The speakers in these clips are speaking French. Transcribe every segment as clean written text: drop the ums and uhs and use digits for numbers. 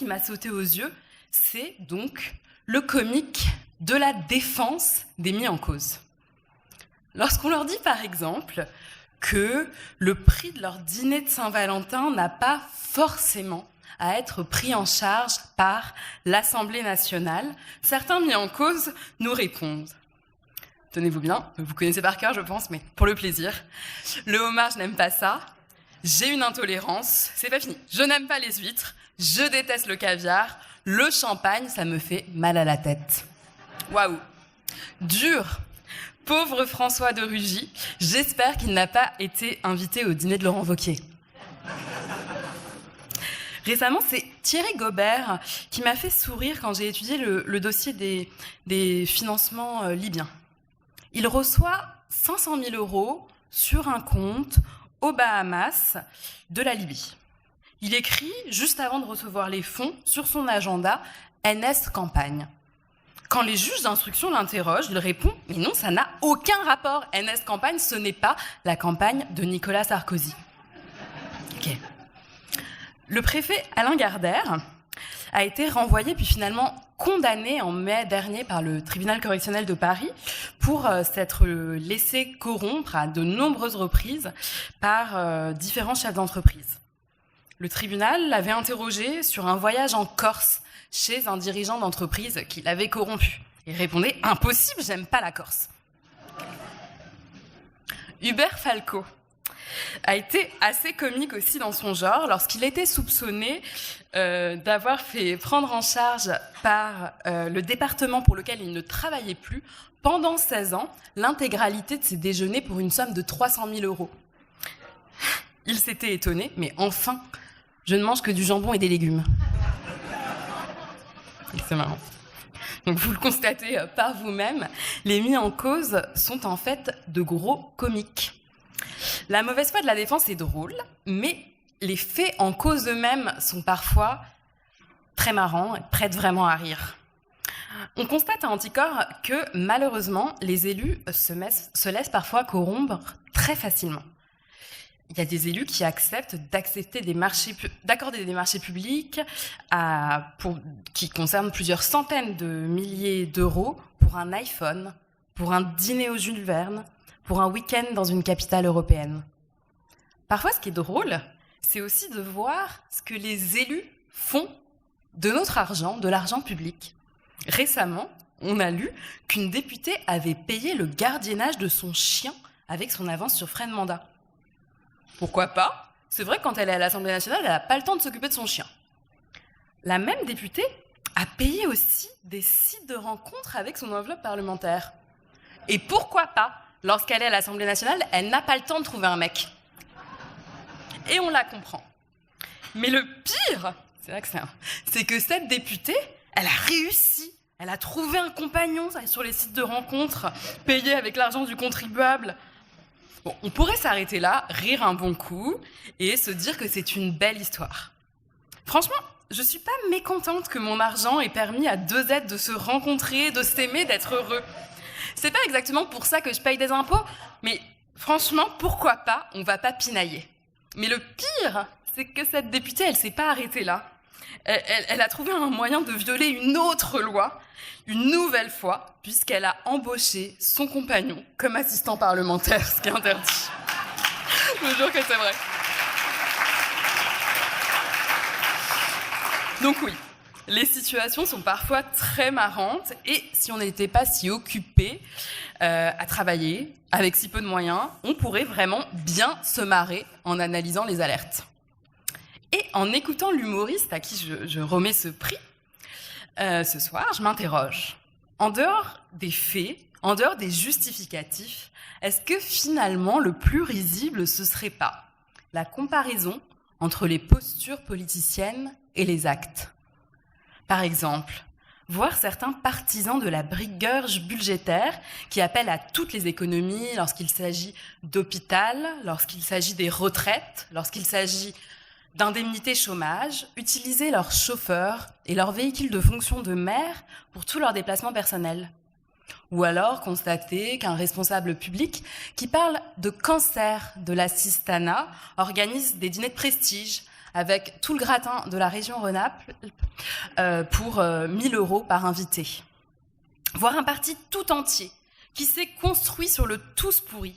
qui m'a sauté aux yeux, c'est donc le comique de la défense des mis en cause. Lorsqu'on leur dit par exemple que le prix de leur dîner de Saint-Valentin n'a pas forcément à être pris en charge par l'Assemblée nationale, certains mis en cause nous répondent. Tenez-vous bien, vous connaissez par cœur je pense, mais pour le plaisir. Le homard, je n'aime pas ça. J'ai une intolérance, c'est pas fini. Je n'aime pas les huîtres, je déteste le caviar, le champagne, ça me fait mal à la tête. Waouh, dur. Pauvre François de Rugy, j'espère qu'il n'a pas été invité au dîner de Laurent Wauquiez. Récemment, c'est Thierry Gobert qui m'a fait sourire quand j'ai étudié le dossier des financements libyens. Il reçoit 500 000 € sur un compte aux Bahamas de la Libye. Il écrit, juste avant de recevoir les fonds, sur son agenda « NS Campagne ». Quand les juges d'instruction l'interrogent, il répond « Mais non, ça n'a aucun rapport. NS Campagne, ce n'est pas la campagne de Nicolas Sarkozy. » Ok. Le préfet Alain Gardère a été renvoyé puis finalement condamné en mai dernier par le tribunal correctionnel de Paris pour s'être laissé corrompre à de nombreuses reprises par différents chefs d'entreprise. Le tribunal l'avait interrogé sur un voyage en Corse chez un dirigeant d'entreprise qui l'avait corrompu. Il répondait « Impossible, j'aime pas la Corse ». Hubert Falco a été assez comique aussi dans son genre lorsqu'il était soupçonné d'avoir fait prendre en charge par le département pour lequel il ne travaillait plus pendant 16 ans l'intégralité de ses déjeuners pour une somme de 300 000 €. Il s'était étonné, mais enfin, je ne mange que du jambon et des légumes. C'est marrant. Donc vous le constatez par vous-même, les mis en cause sont en fait de gros comiques. La mauvaise foi de la défense est drôle, mais les faits en cause eux-mêmes sont parfois très marrants et prêtent vraiment à rire. On constate à Anticor que malheureusement, les élus se laissent parfois corrompre très facilement. Il y a des élus qui acceptent d'accorder des marchés publics qui concernent plusieurs centaines de milliers d'euros pour un iPhone, pour un dîner au Jules Verne, pour un week-end dans une capitale européenne. Parfois, ce qui est drôle, c'est aussi de voir ce que les élus font de notre argent, de l'argent public. Récemment, on a lu qu'une députée avait payé le gardiennage de son chien avec son avance sur frais de mandat. Pourquoi pas ? C'est vrai que quand elle est à l'Assemblée nationale, elle n'a pas le temps de s'occuper de son chien. La même députée a payé aussi des sites de rencontres avec son enveloppe parlementaire. Et pourquoi pas ? Lorsqu'elle est à l'Assemblée nationale, elle n'a pas le temps de trouver un mec. Et on la comprend. Mais le pire, c'est que cette députée, elle a réussi. Elle a trouvé un compagnon sur les sites de rencontres, payé avec l'argent du contribuable. Bon, on pourrait s'arrêter là, rire un bon coup et se dire que c'est une belle histoire. Franchement, je suis pas mécontente que mon argent ait permis à deux êtres de se rencontrer, de s'aimer, d'être heureux. C'est pas exactement pour ça que je paye des impôts, mais franchement, pourquoi pas, on va pas pinailler. Mais le pire, c'est que cette députée, elle s'est pas arrêtée là. Elle a trouvé un moyen de violer une autre loi, une nouvelle fois, puisqu'elle a embauché son compagnon comme assistant parlementaire, ce qui est interdit. Je vous jure que c'est vrai. Donc oui, les situations sont parfois très marrantes et si on n'était pas si occupé à travailler avec si peu de moyens, on pourrait vraiment bien se marrer en analysant les alertes. Et en écoutant l'humoriste à qui je remets ce prix ce soir, je m'interroge. En dehors des faits, en dehors des justificatifs, est-ce que finalement le plus risible ce serait pas la comparaison entre les postures politiciennes et les actes ? Par exemple, voir certains partisans de la brigurge budgétaire qui appellent à toutes les économies lorsqu'il s'agit d'hôpital, lorsqu'il s'agit des retraites, lorsqu'il s'agit d'indemnités chômage, utiliser leurs chauffeurs et leurs véhicules de fonction de maire pour tous leurs déplacements personnels. Ou alors constater qu'un responsable public qui parle de cancer de l'assistanat organise des dîners de prestige avec tout le gratin de la région Rhône-Alpes pour 1 000 € par invité. Voir un parti tout entier qui s'est construit sur le tous pourri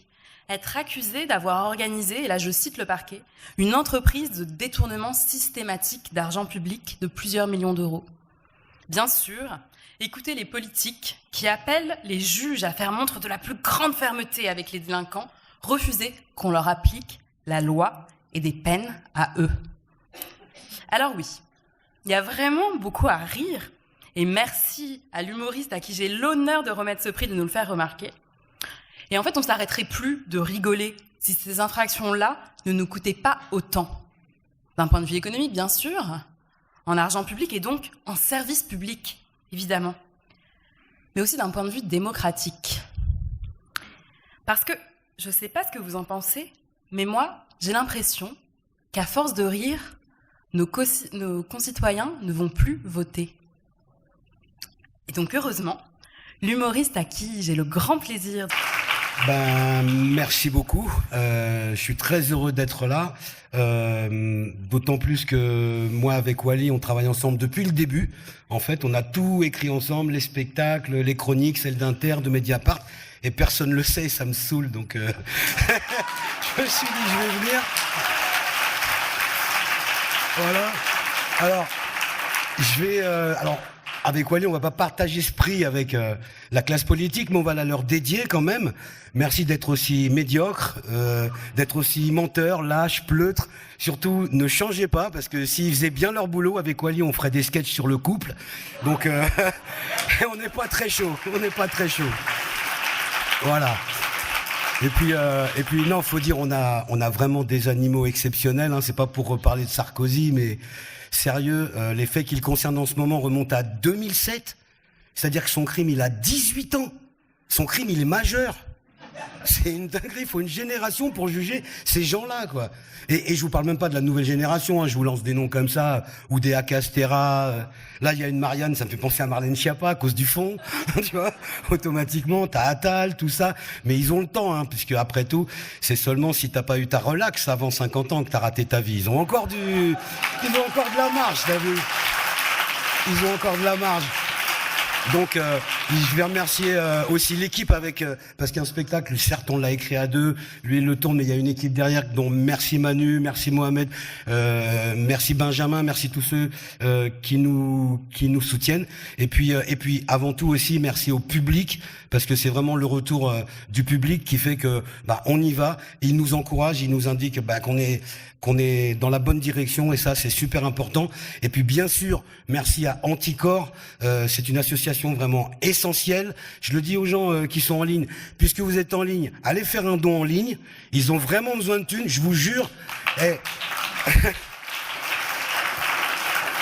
être accusé d'avoir organisé, et là je cite le parquet, une entreprise de détournement systématique d'argent public de plusieurs millions d'euros. Bien sûr, écoutez les politiques qui appellent les juges à faire montre de la plus grande fermeté avec les délinquants, refuser qu'on leur applique la loi et des peines à eux. Alors oui, il y a vraiment beaucoup à rire, et merci à l'humoriste à qui j'ai l'honneur de remettre ce prix de nous le faire remarquer. Et en fait, on ne s'arrêterait plus de rigoler si ces infractions-là ne nous coûtaient pas autant. D'un point de vue économique, bien sûr, en argent public et donc en service public, évidemment. Mais aussi d'un point de vue démocratique. Parce que, je ne sais pas ce que vous en pensez, mais moi, j'ai l'impression qu'à force de rire, nos concitoyens ne vont plus voter. Et donc, heureusement, l'humoriste à qui j'ai le grand plaisir... Merci beaucoup. Je suis très heureux d'être là. D'autant plus que moi, avec Wally, on travaille ensemble depuis le début. En fait, on a tout écrit ensemble, les spectacles, les chroniques, celles d'Inter, de Mediapart. Et personne ne le sait, ça me saoule. Donc, je me suis dit, je vais venir. Voilà. Alors, avec Wally, on va pas partager ce prix avec la classe politique, mais on va la leur dédier quand même. Merci d'être aussi médiocre, d'être aussi menteur, lâche, pleutre. Surtout, ne changez pas, parce que s'ils faisaient bien leur boulot, avec Wally, on ferait des sketchs sur le couple. Donc, on n'est pas très chaud. Voilà. Et puis non, faut dire, on a vraiment des animaux exceptionnels. Hein. C'est pas pour reparler de Sarkozy, mais sérieux, les faits qui le concernent en ce moment remontent à 2007. C'est-à-dire que son crime, il a 18 ans. Son crime, il est majeur. C'est une dinguerie, il faut une génération pour juger ces gens-là, quoi. Et je vous parle même pas de la nouvelle génération, hein. Je vous lance des noms comme ça, ou des Acastera. Là, il y a une Marianne, ça me fait penser à Marlène Schiappa à cause du fond, tu vois. Automatiquement, t'as Attal, tout ça. Mais ils ont le temps, hein, puisque après tout, c'est seulement si t'as pas eu ta relax avant 50 ans que t'as raté ta vie. Ils ont encore de la marge, t'as vu. Ils ont encore de la marge. Donc, je vais remercier aussi l'équipe parce qu'un spectacle, certes, on l'a écrit à deux, lui il le tourne, mais il y a une équipe derrière, dont merci Manu, merci Mohamed, merci Benjamin, merci tous ceux qui nous soutiennent. Et puis, avant tout aussi, merci au public, parce que c'est vraiment le retour du public qui fait que, on y va. Il nous encourage, il nous indique qu'on est dans la bonne direction, et ça c'est super important. Et puis bien sûr, merci à Anticorps, c'est une association vraiment essentielle. Je le dis aux gens qui sont en ligne, puisque vous êtes en ligne, allez faire un don en ligne. Ils ont vraiment besoin de thunes, je vous jure.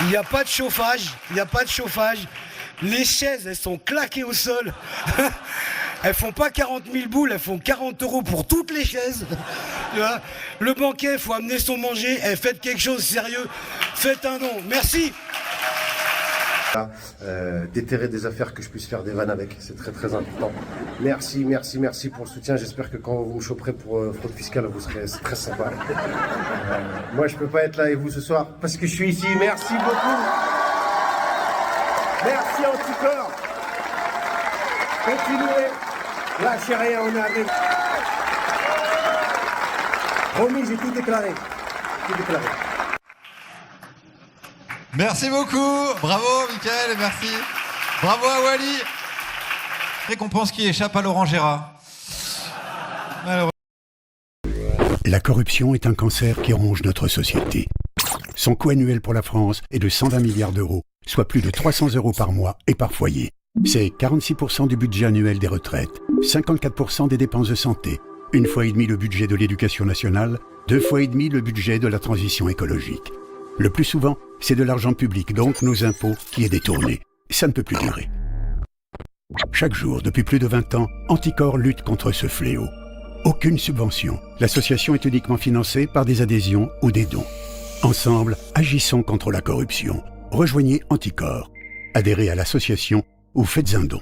Il n'y a pas de chauffage, les chaises elles sont claquées au sol. Elles font pas 40 000 boules, elles font 40 € pour toutes les chaises. Tu vois, le banquet, faut amener son manger. Faites quelque chose sérieux. Faites un don. Merci. Déterrer des affaires que je puisse faire des vannes avec, c'est très très important. Merci pour le soutien. J'espère que quand vous me choperez pour fraude fiscale, vous serez très sympa. Moi, je peux pas être là avec vous ce soir parce que je suis ici. Merci beaucoup. Merci Anticorps. Continuez. Lâchez rien, on est avec. Promis, j'ai tout déclaré. Merci beaucoup. Bravo, Mickaël, merci. Bravo à Wally. Récompense qui échappe à Laurent Gérard. Malheureusement. La corruption est un cancer qui ronge notre société. Son coût annuel pour la France est de 120 milliards d'euros, soit plus de 300 € par mois et par foyer. C'est 46% du budget annuel des retraites, 54% des dépenses de santé, 1,5 fois le budget de l'éducation nationale, 2,5 fois le budget de la transition écologique. Le plus souvent, c'est de l'argent public, donc nos impôts, qui est détourné. Ça ne peut plus durer. Chaque jour, depuis plus de 20 ans, Anticorps lutte contre ce fléau. Aucune subvention. L'association est uniquement financée par des adhésions ou des dons. Ensemble, agissons contre la corruption. Rejoignez Anticorps. Adhérez à l'association ou faites un don.